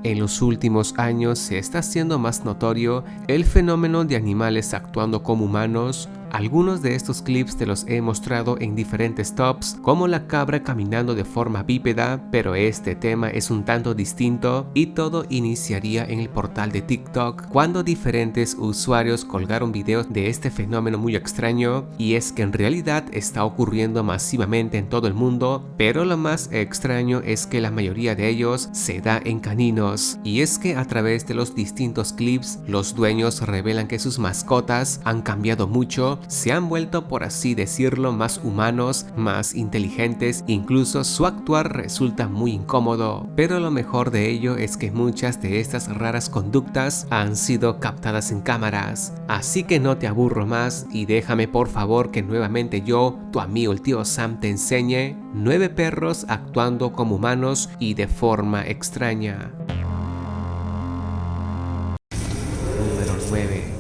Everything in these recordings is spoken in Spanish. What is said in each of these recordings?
En los últimos años se está haciendo más notorio el fenómeno de animales actuando como humanos. Algunos de estos clips te los he mostrado en diferentes tops, como la cabra caminando de forma bípeda, pero este tema es un tanto distinto y todo iniciaría en el portal de TikTok cuando diferentes usuarios colgaron videos de este fenómeno muy extraño, y es que en realidad está ocurriendo masivamente en todo el mundo, pero lo más extraño es que la mayoría de ellos se da en caninos, y es que a través de los distintos clips los dueños revelan que sus mascotas han cambiado mucho, se han vuelto, por así decirlo, más humanos, más inteligentes, incluso su actuar resulta muy incómodo. Pero lo mejor de ello es que muchas de estas raras conductas han sido captadas en cámaras. Así que no te aburro más y déjame por favor que nuevamente yo, tu amigo el tío Sam, te enseñe 9 perros actuando como humanos y de forma extraña. Número 9.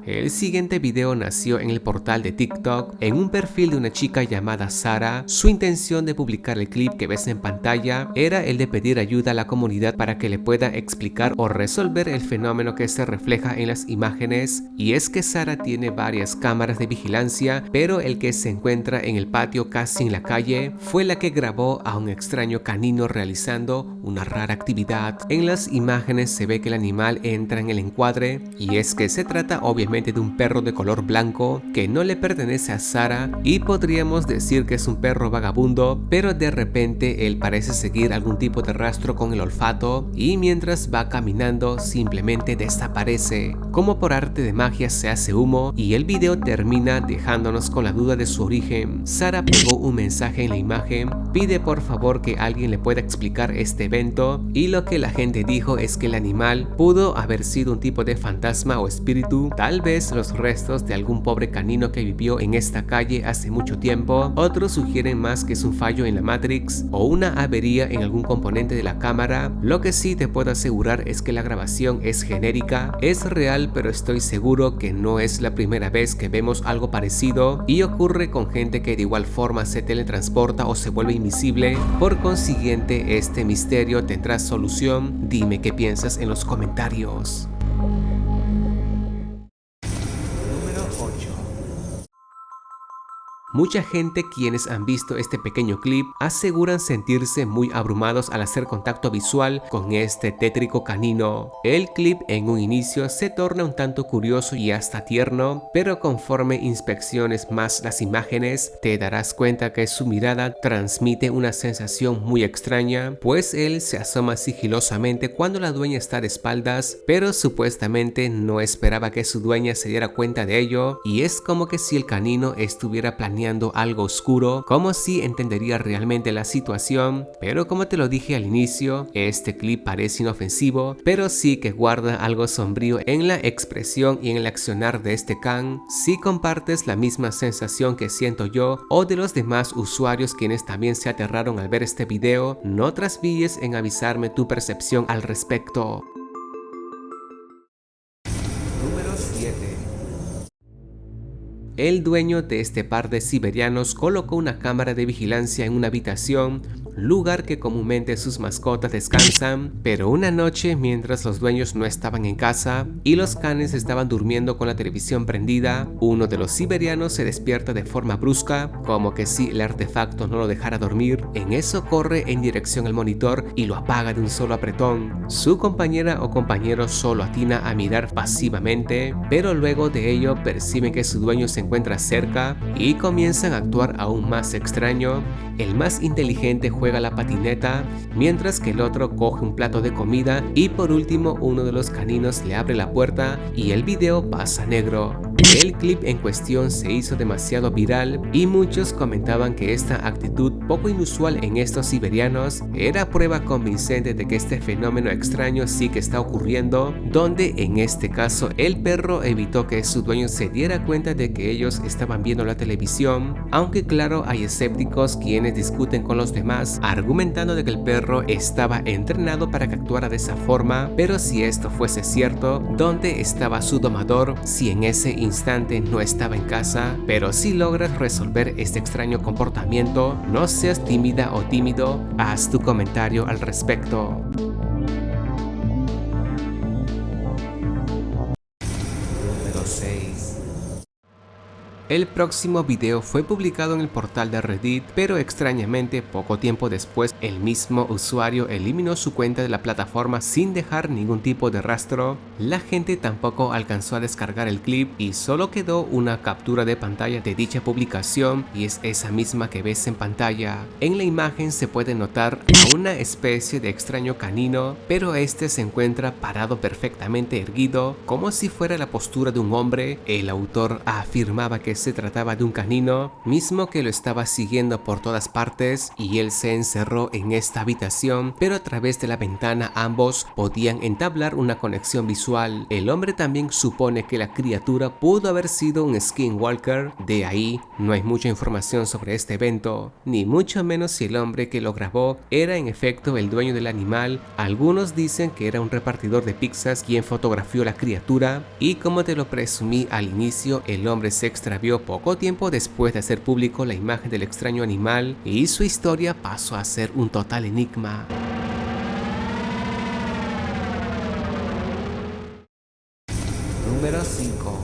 El siguiente video nació en el portal de TikTok, en un perfil de una chica llamada Sara. Su intención de publicar el clip que ves en pantalla era el de pedir ayuda a la comunidad para que le pueda explicar o resolver el fenómeno que se refleja en las imágenes. Y es que Sara tiene varias cámaras de vigilancia, pero el que se encuentra en el patio casi en la calle fue la que grabó a un extraño canino realizando una rara actividad. En las imágenes se ve que el animal entra en el encuadre, y es que se trata obviamente de un perro de color blanco que no le pertenece a Sara, y podríamos decir que es un perro vagabundo, pero de repente él parece seguir algún tipo de rastro con el olfato, y mientras va caminando simplemente desaparece. Como por arte de magia se hace humo y el video termina dejándonos con la duda de su origen. Sara pegó un mensaje en la imagen, pide por favor que alguien le pueda explicar este evento, y lo que la gente dijo es que el animal pudo haber sido un tipo de fantasma o espíritu, tal vez los restos de algún pobre canino que vivió en esta calle hace mucho tiempo. Otros sugieren más que es un fallo en la Matrix o una avería en algún componente de la cámara. Lo que sí te puedo asegurar es que la grabación es genérica, es real, pero estoy seguro que no es la primera vez que vemos algo parecido, y ocurre con gente que de igual forma se teletransporta o se vuelve invisible. Por consiguiente, este misterio tendrá solución. Dime qué piensas en los comentarios. Mucha gente quienes han visto este pequeño clip aseguran sentirse muy abrumados al hacer contacto visual con este tétrico canino. El clip en un inicio se torna un tanto curioso y hasta tierno, pero conforme inspecciones más las imágenes te darás cuenta que su mirada transmite una sensación muy extraña, pues él se asoma sigilosamente cuando la dueña está de espaldas, pero supuestamente no esperaba que su dueña se diera cuenta de ello, y es como que si el canino estuviera planeando algo oscuro, como si entendería realmente la situación. Pero como te lo dije al inicio, este clip parece inofensivo, pero sí que guarda algo sombrío en la expresión y en el accionar de este can. Si compartes la misma sensación que siento yo o de los demás usuarios quienes también se aterraron al ver este video, no trasvilles en avisarme tu percepción al respecto. Número 7. El dueño de este par de siberianos colocó una cámara de vigilancia en una habitación, lugar que comúnmente sus mascotas descansan, pero una noche mientras los dueños no estaban en casa y los canes estaban durmiendo con la televisión prendida, uno de los siberianos se despierta de forma brusca, como que si el artefacto no lo dejara dormir. En eso corre en dirección al monitor y lo apaga de un solo apretón. Su compañera o compañero solo atina a mirar pasivamente, pero luego de ello perciben que su dueño se encuentra cerca y comienzan a actuar aún más extraño. El más inteligente juega la patineta, mientras que el otro coge un plato de comida, y por último uno de los caninos le abre la puerta y el video pasa a negro. El clip en cuestión se hizo demasiado viral y muchos comentaban que esta actitud poco inusual en estos siberianos era prueba convincente de que este fenómeno extraño sí que está ocurriendo, donde en este caso el perro evitó que su dueño se diera cuenta de que ellos estaban viendo la televisión, aunque claro hay escépticos quienes discuten con los demás argumentando de que el perro estaba entrenado para que actuara de esa forma, pero si esto fuese cierto, ¿dónde estaba su domador si en ese instante no estaba en casa, pero si logras resolver este extraño comportamiento, no seas tímida o tímido, haz tu comentario al respecto. Número 6. El próximo video fue publicado en el portal de Reddit, pero extrañamente poco tiempo después el mismo usuario eliminó su cuenta de la plataforma sin dejar ningún tipo de rastro. La gente tampoco alcanzó a descargar el clip y solo quedó una captura de pantalla de dicha publicación, y es esa misma que ves en pantalla. En la imagen se puede notar a una especie de extraño canino, pero este se encuentra parado perfectamente erguido, como si fuera la postura de un hombre. El autor afirmaba que se trataba de un canino, mismo que lo estaba siguiendo por todas partes, y él se encerró en esta habitación, pero a través de la ventana ambos podían entablar una conexión visual. El hombre también supone que la criatura pudo haber sido un skinwalker, de ahí no hay mucha información sobre este evento, ni mucho menos si el hombre que lo grabó era en efecto el dueño del animal. Algunos dicen que era un repartidor de pizzas quien fotografió la criatura, y como te lo presumí al inicio, el hombre se extravió poco tiempo después de hacer público la imagen del extraño animal, y su historia pasó a ser un total enigma. Número 5.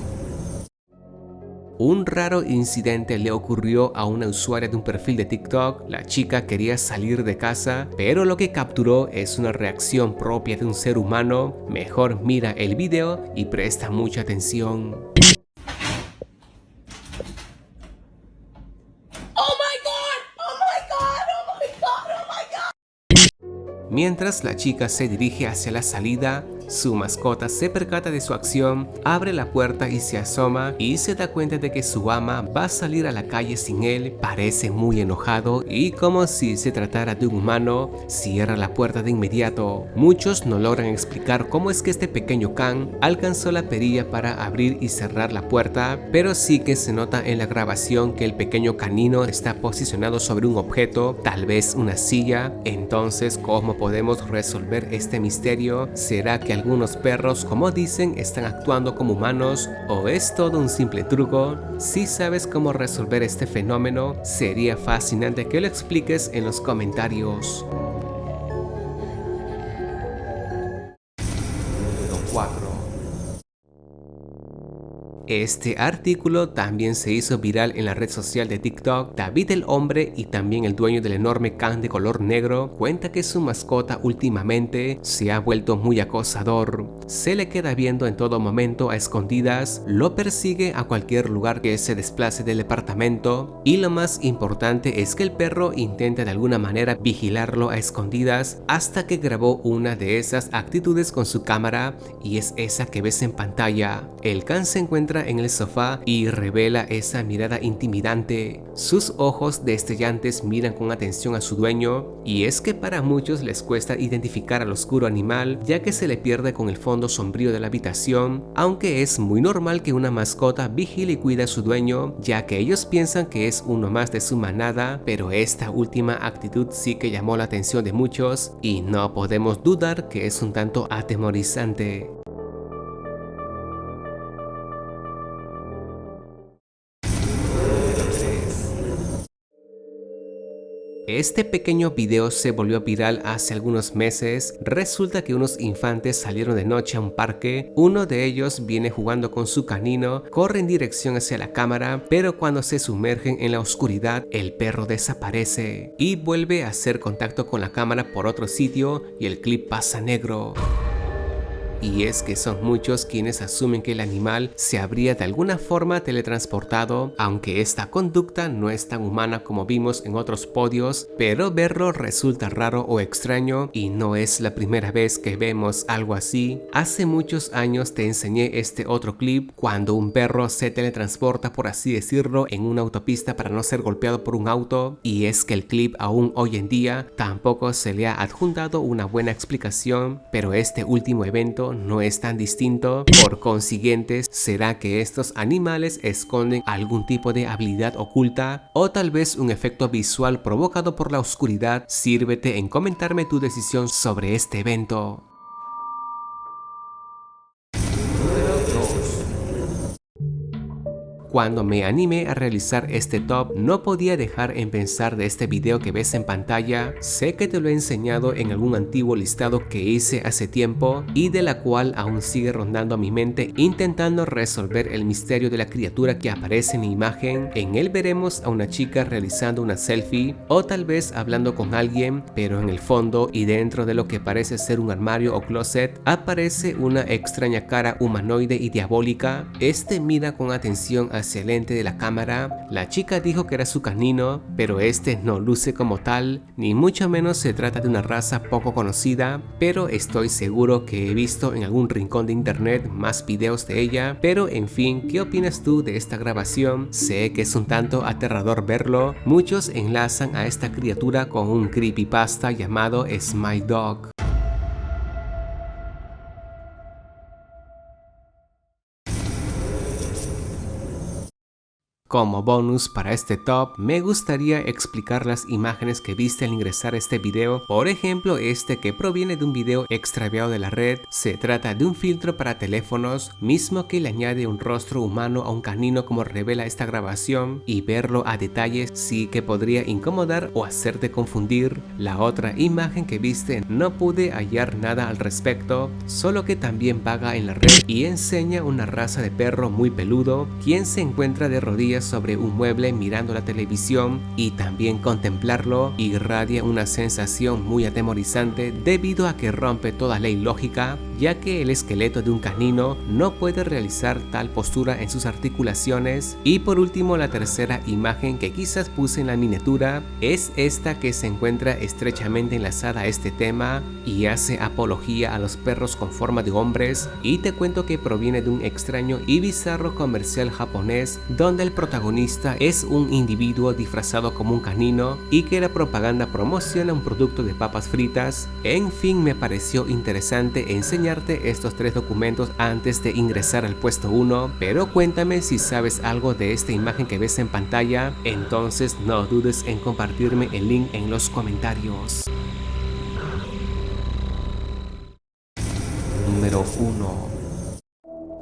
Un raro incidente le ocurrió a una usuaria de un perfil de TikTok. La chica quería salir de casa, pero lo que capturó es una reacción propia de un ser humano. Mejor mira el video y presta mucha atención. Mientras la chica se dirige hacia la salida, su mascota se percata de su acción, abre la puerta y se asoma, y se da cuenta de que su ama va a salir a la calle sin él. Parece muy enojado y, como si se tratara de un humano, cierra la puerta de inmediato. Muchos no logran explicar cómo es que este pequeño can alcanzó la perilla para abrir y cerrar la puerta, pero sí que se nota en la grabación que el pequeño canino está posicionado sobre un objeto, tal vez una silla. Entonces, ¿cómo podemos resolver este misterio? ¿Será que algunos perros, como dicen, están actuando como humanos, o es todo un simple truco? Si sabes cómo resolver este fenómeno, sería fascinante que lo expliques en los comentarios. Número 4. Este artículo también se hizo viral en la red social de TikTok. David el hombre, y también el dueño del enorme can de color negro, cuenta que su mascota últimamente se ha vuelto muy acosador. Se le queda viendo en todo momento a escondidas, lo persigue a cualquier lugar que se desplace del departamento, y lo más importante es que el perro intenta de alguna manera vigilarlo a escondidas, hasta que grabó una de esas actitudes con su cámara, y es esa que ves en pantalla. El can se encuentra en el sofá y revela esa mirada intimidante. Sus ojos destellantes miran con atención a su dueño, y es que para muchos les cuesta identificar al oscuro animal, ya que se le pierde con el fondo sombrío de la habitación, aunque es muy normal que una mascota vigile y cuide a su dueño, ya que ellos piensan que es uno más de su manada. Pero esta última actitud sí que llamó la atención de muchos, y no podemos dudar que es un tanto atemorizante. Este pequeño video se volvió viral hace algunos meses. Resulta que unos infantes salieron de noche a un parque. Uno de ellos viene jugando con su canino, corre en dirección hacia la cámara, pero cuando se sumergen en la oscuridad, el perro desaparece y vuelve a hacer contacto con la cámara por otro sitio, y el clip pasa negro. Y es que son muchos quienes asumen que el animal se habría de alguna forma teletransportado, aunque esta conducta no es tan humana como vimos en otros podios, pero verlo resulta raro o extraño, y no es la primera vez que vemos algo así. Hace muchos años te enseñé este otro clip cuando un perro se teletransporta, por así decirlo, en una autopista para no ser golpeado por un auto, y es que el clip aún hoy en día tampoco se le ha adjuntado una buena explicación, pero este último evento no es tan distinto. Por consiguiente, ¿será que estos animales esconden algún tipo de habilidad oculta, o tal vez un efecto visual provocado por la oscuridad? Sírvete en comentarme tu decisión sobre este evento. Número 2. Cuando me animé a realizar este top, no podía dejar en pensar de este video que ves en pantalla. Sé que te lo he enseñado en algún antiguo listado que hice hace tiempo y de la cual aún sigue rondando a mi mente intentando resolver el misterio de la criatura que aparece en la imagen. En él veremos a una chica realizando una selfie o tal vez hablando con alguien, pero en el fondo y dentro de lo que parece ser un armario o closet aparece una extraña cara humanoide y diabólica. Este mira con atención hacia el lente de la cámara. La chica dijo que era su canino, pero este no luce como tal, ni mucho menos se trata de una raza poco conocida, pero estoy seguro que he visto en algún rincón de internet más videos de ella. Pero en fin, ¿qué opinas tú de esta grabación? Sé que es un tanto aterrador verlo. Muchos enlazan a esta criatura con un creepypasta llamado Smile Dog. Como bonus para este top, me gustaría explicar las imágenes que viste al ingresar a este video. Por ejemplo, este que proviene de un video extraviado de la red. Se trata de un filtro para teléfonos, mismo que le añade un rostro humano a un canino como revela esta grabación, y verlo a detalle sí que podría incomodar o hacerte confundir. La otra imagen que viste no pude hallar nada al respecto, solo que también vaga en la red y enseña una raza de perro muy peludo, quien se encuentra de rodillas sobre un mueble mirando la televisión, y también contemplarlo irradia una sensación muy atemorizante debido a que rompe toda ley lógica, ya que el esqueleto de un canino no puede realizar tal postura en sus articulaciones. Y por último, la tercera imagen que quizás puse en la miniatura es esta que se encuentra estrechamente enlazada a este tema y hace apología a los perros con forma de hombres, y te cuento que proviene de un extraño y bizarro comercial japonés donde el protagonista es un individuo disfrazado como un canino y que la propaganda promociona un producto de papas fritas. En fin, me pareció interesante enseñarte estos tres documentos antes de ingresar al puesto 1, pero cuéntame si sabes algo de esta imagen que ves en pantalla, entonces no dudes en compartirme el link en los comentarios. Número 1.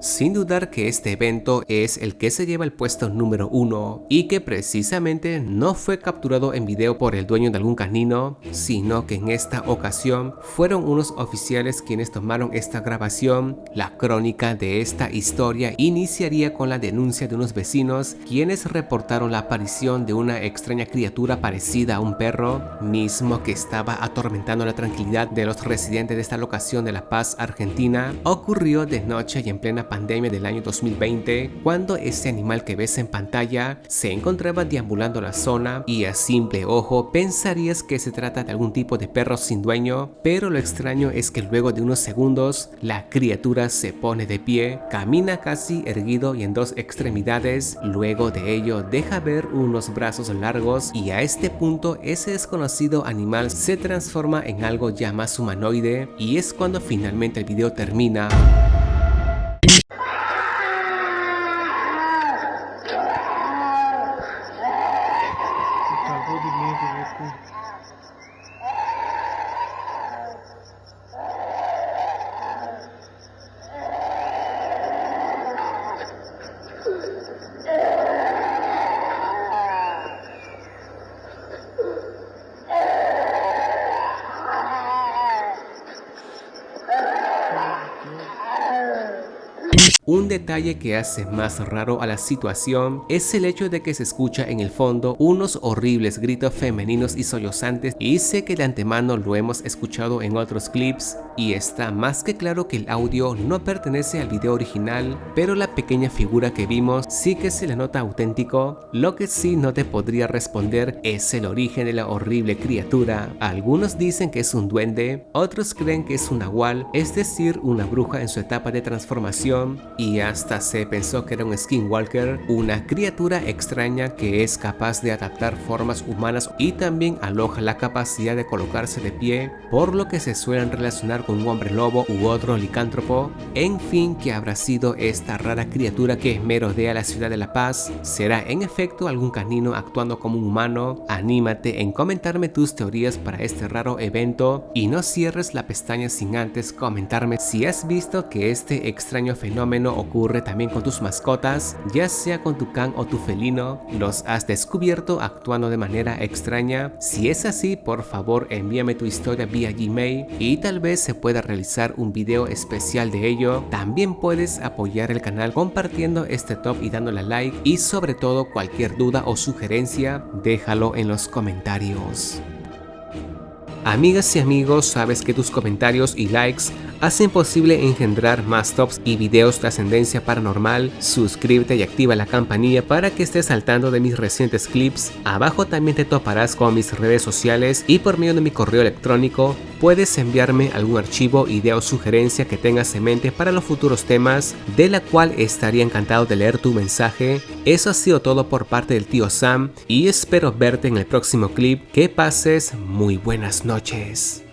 Sin dudar que este evento es el que se lleva el puesto número 1 y que precisamente no fue capturado en video por el dueño de algún canino, sino que en esta ocasión fueron unos oficiales quienes tomaron esta grabación. La crónica de esta historia iniciaría con la denuncia de unos vecinos quienes reportaron la aparición de una extraña criatura parecida a un perro, mismo que estaba atormentando la tranquilidad de los residentes de esta locación de La Paz, Argentina. Ocurrió de noche y en plena pandemia del año 2020, cuando ese animal que ves en pantalla se encontraba deambulando la zona, y a simple ojo pensarías que se trata de algún tipo de perro sin dueño, pero lo extraño es que luego de unos segundos la criatura se pone de pie, camina casi erguido y en dos extremidades, luego de ello deja ver unos brazos largos, y a este punto ese desconocido animal se transforma en algo ya más humanoide, y es cuando finalmente el video termina. Un detalle que hace más raro a la situación es el hecho de que se escucha en el fondo unos horribles gritos femeninos y sollozantes, y sé que de antemano lo hemos escuchado en otros clips y está más que claro que el audio no pertenece al video original, pero la pequeña figura que vimos sí que se le nota auténtico. Lo que sí no te podría responder es el origen de la horrible criatura. Algunos dicen que es un duende, otros creen que es un nahual, es decir, una bruja en su etapa de transformación, y hasta se pensó que era un skinwalker, una criatura extraña que es capaz de adaptar formas humanas y también aloja la capacidad de colocarse de pie, por lo que se suelen relacionar con un hombre lobo u otro licántropo. En fin, ¿qué habrá sido esta rara criatura que merodea la ciudad de La Paz? ¿Será en efecto algún canino actuando como un humano? Anímate en comentarme tus teorías para este raro evento, y no cierres la pestaña sin antes comentarme si has visto que este extraño fenómeno fenómeno ocurre también con tus mascotas, ya sea con tu can o tu felino. ¿Los has descubierto actuando de manera extraña? Si es así, por favor envíame tu historia vía Gmail y tal vez se pueda realizar un video especial de ello. También puedes apoyar el canal compartiendo este top y dándole like, y sobre todo cualquier duda o sugerencia déjalo en los comentarios. Amigas y amigos, sabes que tus comentarios y likes hacen posible engendrar más tops y videos de trascendencia paranormal. Suscríbete y activa la campanilla para que estés al tanto de mis recientes clips. Abajo también te toparás con mis redes sociales y por medio de mi correo electrónico puedes enviarme algún archivo, idea o sugerencia que tengas en mente para los futuros temas, de la cual estaría encantado de leer tu mensaje. Eso ha sido todo por parte del tío Sam y espero verte en el próximo clip. Que pases muy buenas noches.